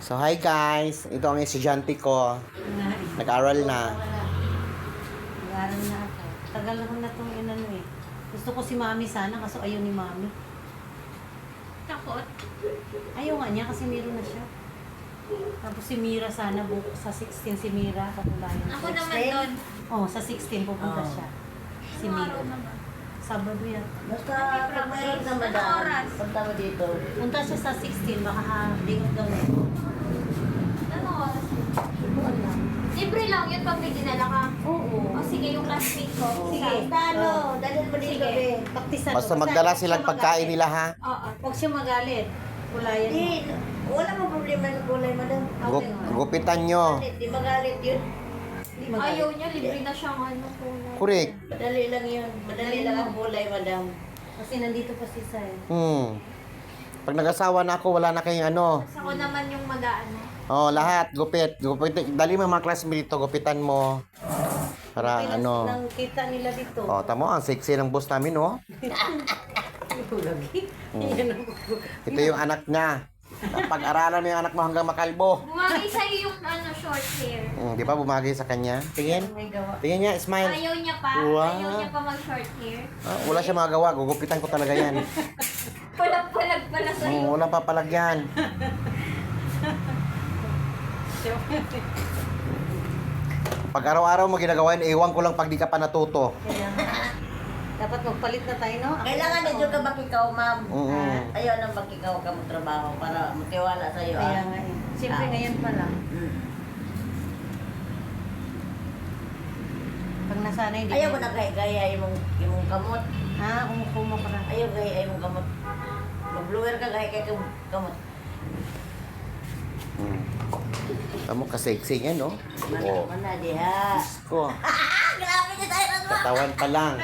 So, hi guys. Ito ang estudyante ko. Nag-aral na. Nag-aral na ako. Tagal ako na itong inano eh. Gusto ko si Mami sana, kaso ayaw ni Mami. Takot? Ayaw nga niya kasi meron na siya. Tapos si Mira sana, sa 16 si Mira, patulayan. Ako naman doon. Oo, sa 16 pupunta siya. Si Anong Mira. araw naman? Sabado yan. Basta May pag mayroon practice. na Anong madaan, oras? punta mo dito. Punta siya sa 16, baka lingot daw na. Anong oras? Ito alam. Libre lang yun pag may dinala ka. Oo. O sige, yung classmate ko. Sige. Basta ano, dalhin mo dito, Sige. be. Paktisan. Basta magdala silang pagkain nila, ha? Oo. Huwag siya magalit. Kulayan mo. Di, wala mo problema sa kulay, madam. Gupitan nyo. Di magalit yun. Hindi magalit. Ayaw niya, libre na siyang ano po. Correct. Madali lang yun. Madali lang ang kulay, madam. Kasi nandito pa si Sai. Pag nag-asawa na ako, wala na kayong ano. Ako naman yung mag-ano. Oh, lahat. Gupit. Dali mo yung mga classmate dito. Gupitan mo. Para ano. Nang kita nila dito. Oh, tamo. Ang sexy ng boss namin, oh. Lagi. Yan ang Ito yung anak niya. Pag-aralan mo yung anak mo hanggang makalbo. Bumagay sa'yo yung ano, short hair. Di ba bumagay sa kanya? Tingin. may gawa. Tingin niya, smile. Ayaw niya pa. Wow. Ayaw niya pa mag-short hair. Wala siya magagawa. Gugupitan ko talaga yan. Palag-palag pala sa'yo. Wala pa palagyan. Pag araw-araw mo ginagawa yun, ewan ko lang pag di ka pa natuto. Kaya dapat magpalit na tayo, no? Kailangan na dyan ka bakikaw, ma'am. Mm. Ayaw nang bakikaw ka magtrabaho para matiwala sa'yo. Kaya nga eh. Siyempre ngayon pa lang. Pag nasanay, hindi Ayaw mo na gaya yung kamot. Ha? Kumukumo ka na. Ayaw gaya yung kamot. Mag-blower ka gaya kay kamot. Tamo ka sexy yan, no? Oh. Mana diha. Ko. Grabe na tayo. Katawan pa lang.